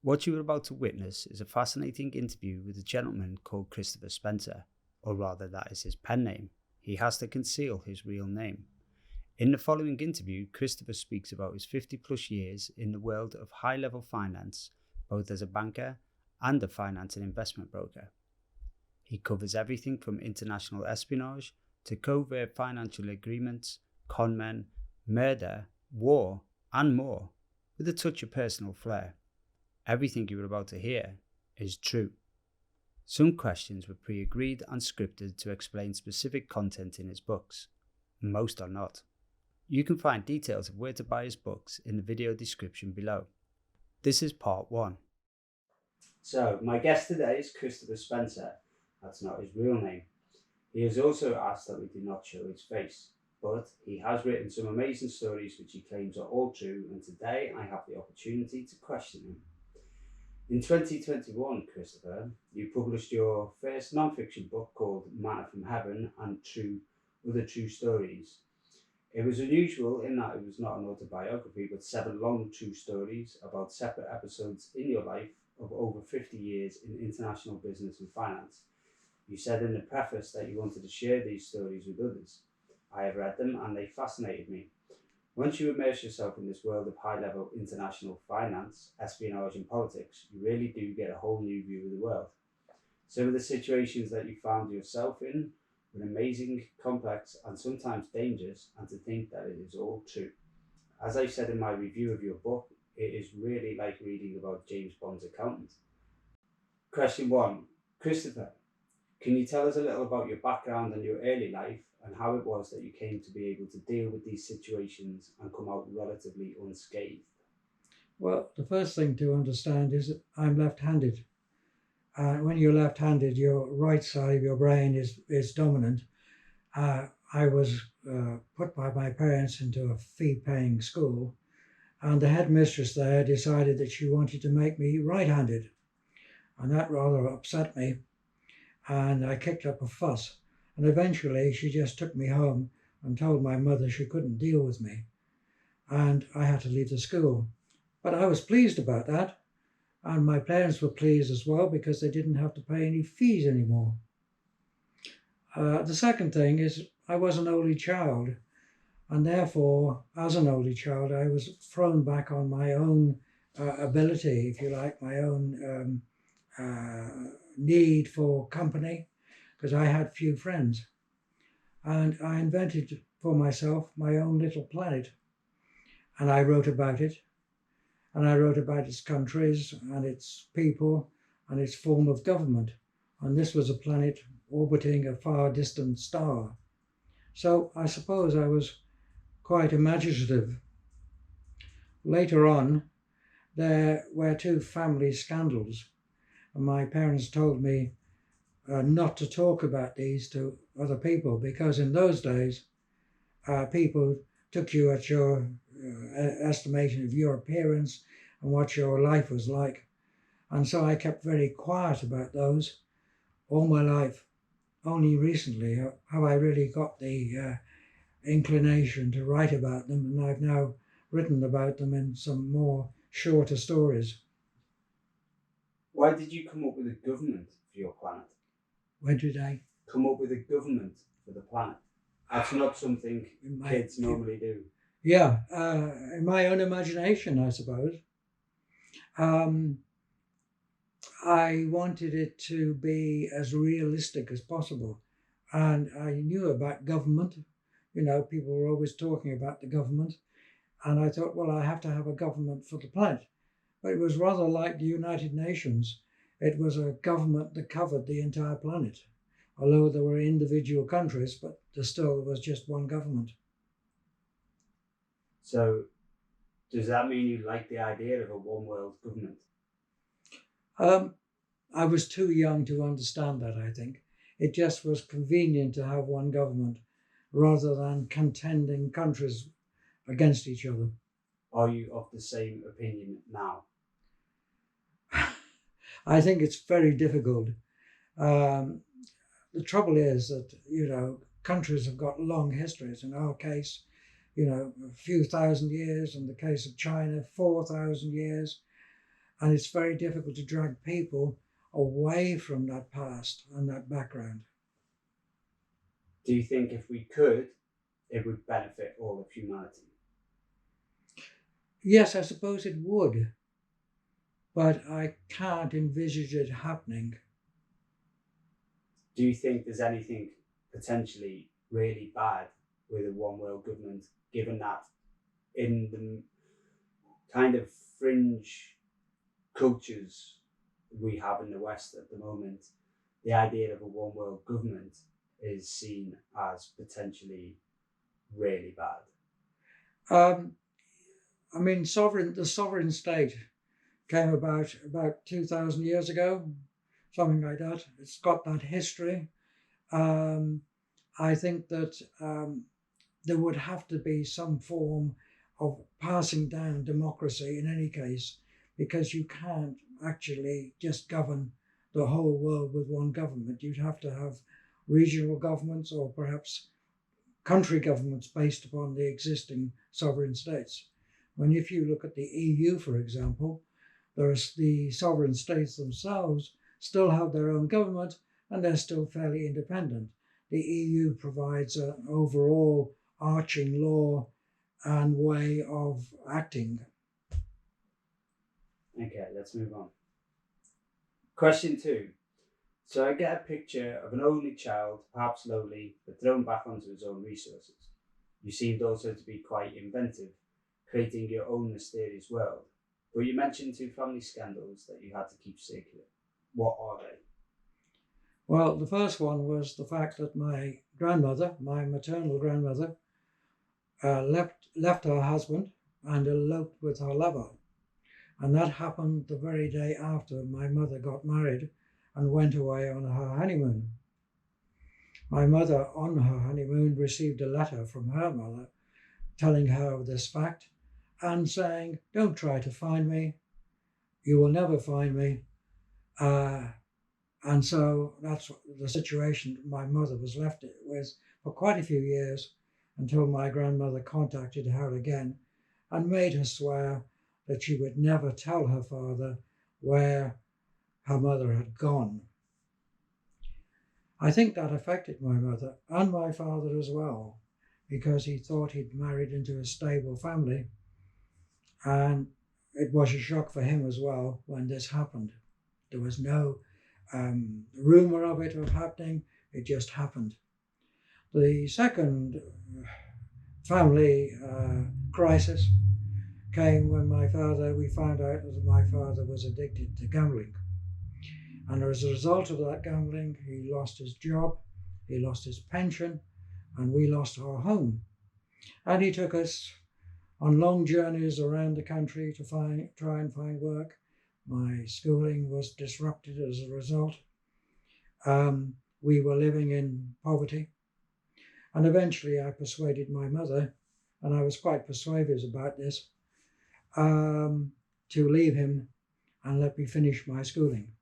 What you are about to witness is a fascinating interview with a gentleman called Christopher Spencer, or rather that is his pen name. He has to conceal his real name. In the following interview, Christopher speaks about his 50 plus years in the world of high-level finance, both as a banker and a finance and investment broker. He covers everything from international espionage to covert financial agreements, conmen, murder, war, and more, with a touch of personal flair. Everything you are about to hear is true. Some questions were pre-agreed and scripted to explain specific content in his books. Most are not. You can find details of where to buy his books in the video description below. This is part 1. So, my guest today is Christopher Spencer. That's not his real name. He has also asked that we do not show his face, but he has written some amazing stories which he claims are all true, and today I have the opportunity to question him. In 2021, Christopher, you published your first non-fiction book called Manna from Heaven and Other True Stories. It was unusual in that it was not an autobiography, but 7 long true stories about separate episodes in your life of over 50 years in international business and finance. You said in the preface that you wanted to share these stories with others. I have read them and they fascinated me. Once you immerse yourself in this world of high-level international finance, espionage and politics, you really do get a whole new view of the world. Some of the situations that you found yourself in were amazing, complex and sometimes dangerous, and to think that it is all true. As I said in my review of your book, it is really like reading about James Bond's accountant. Question 1. Christopher, can you tell us a little about your background and your early life and how it was that you came to be able to deal with these situations and come out relatively unscathed? Well, the first thing to understand is that I'm left-handed. When you're left-handed, your right side of your brain is dominant. I was put by my parents into a fee-paying school, and the headmistress there decided that she wanted to make me right-handed, and that rather upset me, and I kicked up a fuss. And eventually she just took me home and told my mother she couldn't deal with me, and I had to leave the school. But I was pleased about that, and my parents were pleased as well because they didn't have to pay any fees anymore. The second thing is I was an only child, and therefore, as an only child, I was thrown back on my own ability, if you like, my own need for company, because I had few friends. And I invented for myself my own little planet. And I wrote about it. And I wrote about its countries and its people and its form of government. And this was a planet orbiting a far distant star. So I suppose I was quite imaginative. Later on, there were 2 family scandals. And my parents told me not to talk about these to other people, because in those days, people took you at your estimation of your appearance and what your life was like. And so I kept very quiet about those all my life. Only recently have I really got the inclination to write about them, and I've now written about them in some more shorter stories. Why did you come up with a government for your planet? When did I come up with a government for the planet? That's not something kids normally do. Yeah, in my own imagination, I suppose. I wanted it to be as realistic as possible. And I knew about government. You know, people were always talking about the government. And I thought, well, I have to have a government for the planet. But it was rather like the United Nations. It was a government that covered the entire planet. Although there were individual countries, but there still was just one government. So, does that mean you like the idea of a one-world government? I was too young to understand that, I think. It just was convenient to have one government rather than contending countries against each other. Are you of the same opinion now? I think it's very difficult. The trouble is that, you know, countries have got long histories. In our case, you know, a few thousand years. In the case of China, 4,000 years. And it's very difficult to drag people away from that past and that background. Do you think if we could, it would benefit all of humanity? Yes, I suppose it would, but I can't envisage it happening. Do you think there's anything potentially really bad with a one world government, given that in the kind of fringe cultures we have in the West at the moment, the idea of a one world government is seen as potentially really bad? I mean, the sovereign state came about 2,000 years ago, something like that. It's got that history. I think that there would have to be some form of passing down democracy in any case, because you can't actually just govern the whole world with one government. You'd have to have regional governments or perhaps country governments based upon the existing sovereign states. When if you look at the EU, for example, there's the sovereign states themselves still have their own government and they're still fairly independent. The EU provides an overall arching law and way of acting. Okay, let's move on. Question 2. So I get a picture of an only child, perhaps lonely, but thrown back onto his own resources. You seemed also to be quite inventive, creating your own mysterious world. But you mentioned 2 family scandals that you had to keep secret. What are they? Well, the first one was the fact that my grandmother, my maternal grandmother, left her husband and eloped with her lover. And that happened the very day after my mother got married and went away on her honeymoon. My mother, on her honeymoon, received a letter from her mother telling her of this fact and saying, "Don't try to find me. You will never find me." And so that's the situation my mother was left with for quite a few years, until my grandmother contacted her again and made her swear that she would never tell her father where her mother had gone. I think that affected my mother and my father as well, because he thought he'd married into a stable family, and it was a shock for him as well when this happened. There was no rumor of it happening, it just happened. The second family crisis came when we found out that my father was addicted to gambling. And as a result of that gambling, he lost his job, he lost his pension, and we lost our home. And he took us on long journeys around the country to try and find work. My schooling was disrupted as a result. We were living in poverty. And eventually I persuaded my mother, and I was quite persuasive about this, to leave him and let me finish my schooling.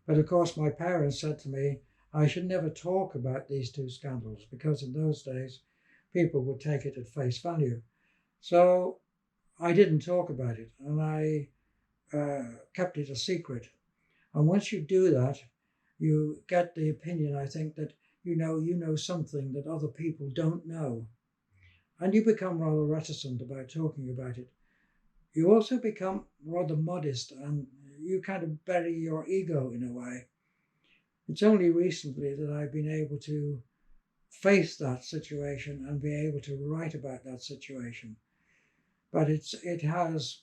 But of course my parents said to me I should never talk about these 2 scandals, because in those days people would take it at face value. So I didn't talk about it, and I kept it a secret. And once you do that, you get the opinion, I think, that you know something that other people don't know. And you become rather reticent about talking about it. You also become rather modest, and you kind of bury your ego in a way. It's only recently that I've been able to face that situation and be able to write about that situation. But it has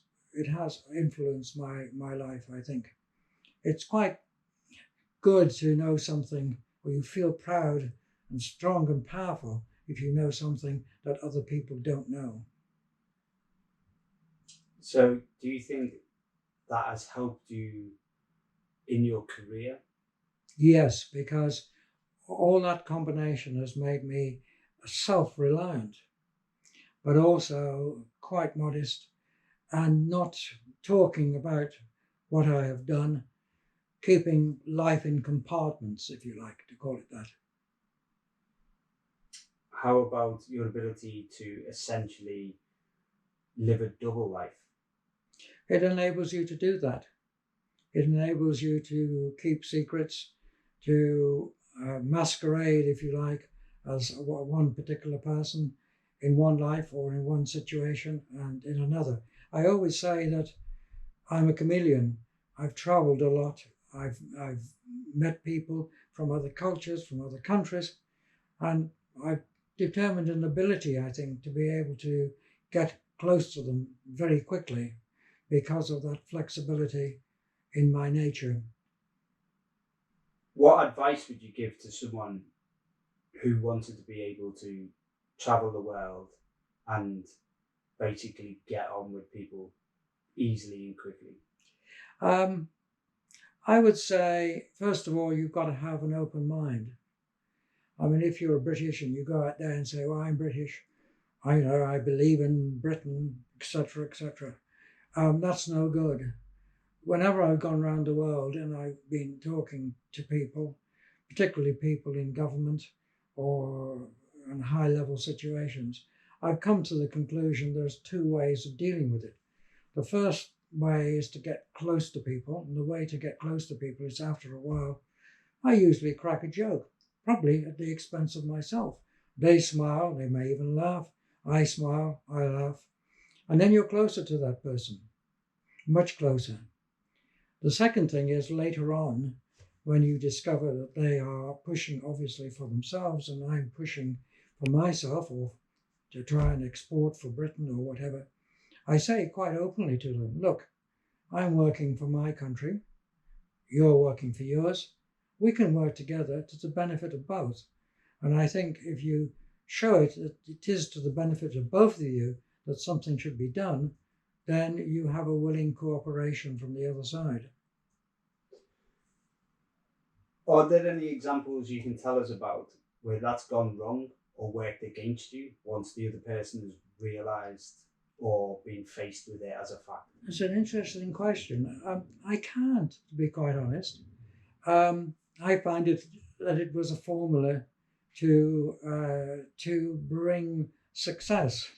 influenced my life, I think. It's quite good to know something where you feel proud and strong and powerful if you know something that other people don't know. So do you think that has helped you in your career? Yes, because all that combination has made me self-reliant, but also quite modest and not talking about what I have done, keeping life in compartments, if you like to call it that. How about your ability to essentially live a double life? It enables you to do that. It enables you to keep secrets, to masquerade, if you like, as one particular person in one life or in one situation and in another. I always say that I'm a chameleon. I've traveled a lot. I've met people from other cultures, from other countries, and I've determined an ability, I think, to be able to get close to them very quickly because of that flexibility in my nature. What advice would you give to someone who wanted to be able to travel the world and basically get on with people easily and quickly? I would say, first of all, you've got to have an open mind. I mean, if you're a British and you go out there and say, well, I'm British, I believe in Britain, etc., etc., that's no good. Whenever I've gone around the world and I've been talking to people, particularly people in government or in high-level situations, I've come to the conclusion there's two ways of dealing with it. The first way is to get close to people, and the way to get close to people is after a while, I usually crack a joke, probably at the expense of myself. They smile, they may even laugh. I smile, I laugh. And then you're closer to that person, much closer. The second thing is later on, when you discover that they are pushing obviously for themselves and I'm pushing for myself or to try and export for Britain or whatever, I say quite openly to them, look, I'm working for my country, you're working for yours. We can work together to the benefit of both. And I think if you show it that it is to the benefit of both of you that something should be done, then you have a willing cooperation from the other side. Are there any examples you can tell us about where that's gone wrong or worked against you once the other person has realised or been faced with it as a fact? It's an interesting question. I can't, to be quite honest. I find that it was a formula to bring success.